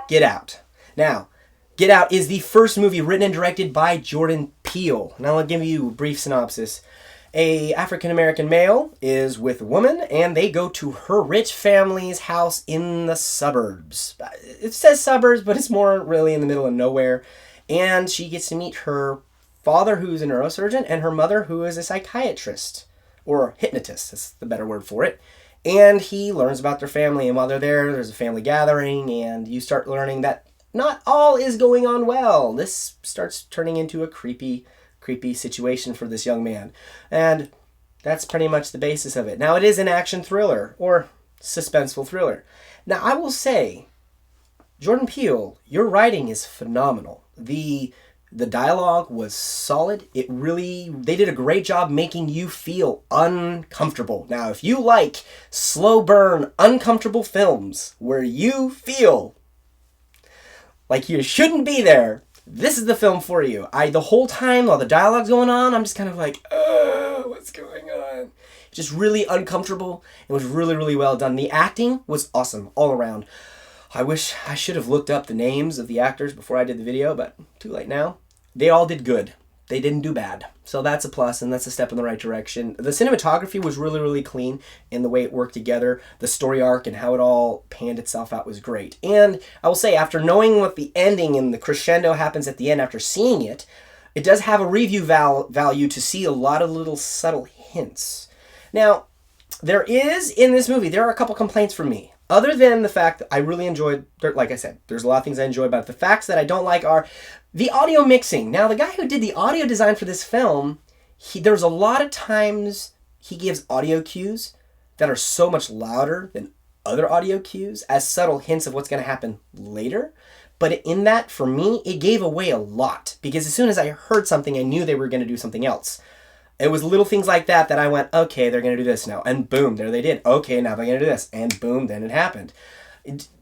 Get Out. Now, Get Out is the first movie written and directed by Jordan Peele. Now I'll give you a brief synopsis. A African-American male is with a woman, and they go to her rich family's house in the suburbs. It says suburbs, but it's more really in the middle of nowhere. And she gets to meet her father, who's a neurosurgeon, and her mother, who is a psychiatrist. Or hypnotist, that's the better word for it. And he learns about their family, and while they're there, there's a family gathering, and you start learning that not all is going on well. This starts turning into a creepy situation for this young man. And that's pretty much the basis of it. Now, it is an action thriller, or suspenseful thriller. Now, I will say, Jordan Peele, your writing is phenomenal. The dialogue was solid. They did a great job making you feel uncomfortable. Now, if you like slow burn, uncomfortable films where you feel like you shouldn't be there, this is the film for you. The whole time while the dialogue's going on, I'm just kind of like, what's going on? Just really uncomfortable. It was really, really well done. The acting was awesome all around. I wish I should have looked up the names of the actors before I did the video, but too late now. They all did good. They didn't do bad. So that's a plus, and that's a step in the right direction. The cinematography was really, really clean in the way it worked together. The story arc and how it all panned itself out was great. And I will say, after knowing what the ending and the crescendo happens at the end, after seeing it, it does have a review value to see a lot of little subtle hints. Now, there are a couple complaints from me. Other than the fact that I really enjoyed, like I said, there's a lot of things I enjoy about it. The facts that I don't like are the audio mixing. Now, the guy who did the audio design for this film, there's a lot of times he gives audio cues that are so much louder than other audio cues as subtle hints of what's going to happen later. But in that, for me, it gave away a lot. Because as soon as I heard something, I knew they were going to do something else. It was little things like that I went, okay, they're going to do this now. And boom, there they did. Okay, now they're going to do this. And boom, then it happened.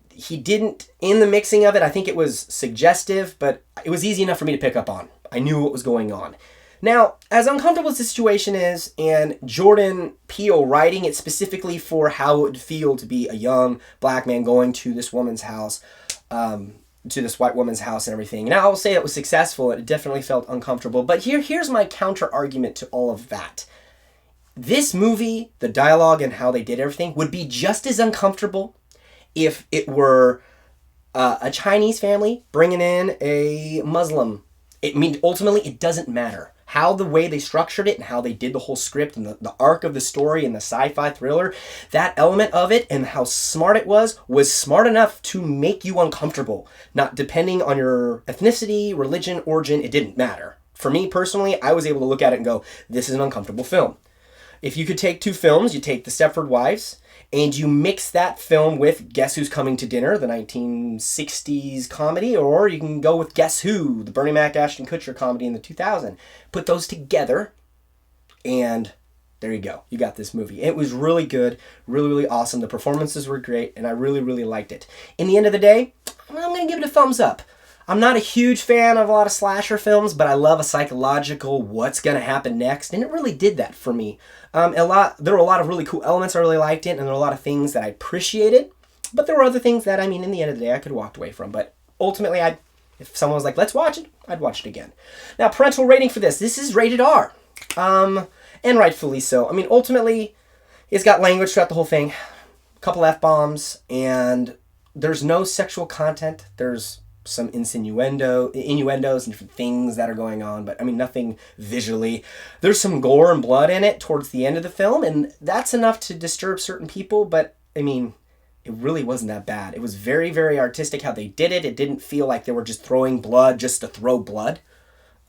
He didn't, in the mixing of it, I think it was suggestive, but it was easy enough for me to pick up on. I knew what was going on. Now, as uncomfortable as the situation is, and Jordan Peele writing it specifically for how it would feel to be a young black man going to this woman's house, to this white woman's house and everything. Now, I will say it was successful. It definitely felt uncomfortable. But here's my counter argument to all of that. This movie, the dialogue and how they did everything, would be just as uncomfortable if it were a Chinese family bringing in a Muslim. Ultimately, it doesn't matter. How the way they structured it and how they did the whole script and the arc of the story and the sci-fi thriller, that element of it and how smart it was smart enough to make you uncomfortable. Not depending on your ethnicity, religion, origin, it didn't matter. For me personally, I was able to look at it and go, this is an uncomfortable film. If you could take two films, you take The Stepford Wives, and you mix that film with Guess Who's Coming to Dinner, the 1960s comedy, or you can go with Guess Who, the Bernie Mac, Ashton Kutcher comedy in the 2000s. Put those together, and there you go. You got this movie. It was really good, really, really awesome. The performances were great, and I really, really liked it. In the end of the day, I'm going to give it a thumbs up. I'm not a huge fan of a lot of slasher films, but I love a psychological what's going to happen next, and it really did that for me. There were a lot of really cool elements I really liked it, and there were a lot of things that I appreciated, but there were other things that, in the end of the day, I could have walked away from. But ultimately, if someone was like, let's watch it, I'd watch it again. Now, parental rating for this. This is rated R, and rightfully so. Ultimately, it's got language throughout the whole thing, a couple F-bombs, and there's no sexual content. There's some innuendos and different things that are going on, but nothing visually. There's some gore and blood in it towards the end of the film, and that's enough to disturb certain people, but it really wasn't that bad. It was very, very artistic how they did it. It didn't feel like they were just throwing blood just to throw blood.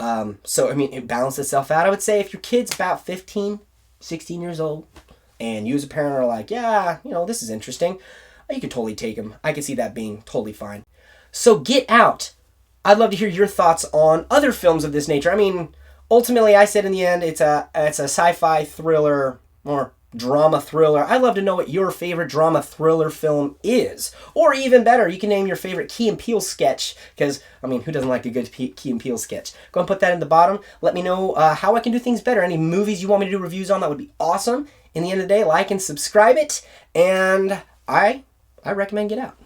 It balanced itself out. I would say if your kid's about 15, 16 years old, and you as a parent are like, yeah, this is interesting, you could totally take them. I could see that being totally fine. So Get Out. I'd love to hear your thoughts on other films of this nature. Ultimately, I said in the end, it's a sci-fi thriller or drama thriller. I'd love to know what your favorite drama thriller film is. Or even better, you can name your favorite Key and Peele sketch, because, who doesn't like a good Key and Peele sketch? Go and put that in the bottom. Let me know how I can do things better. Any movies you want me to do reviews on, that would be awesome. In the end of the day, like and subscribe it, and I recommend Get Out.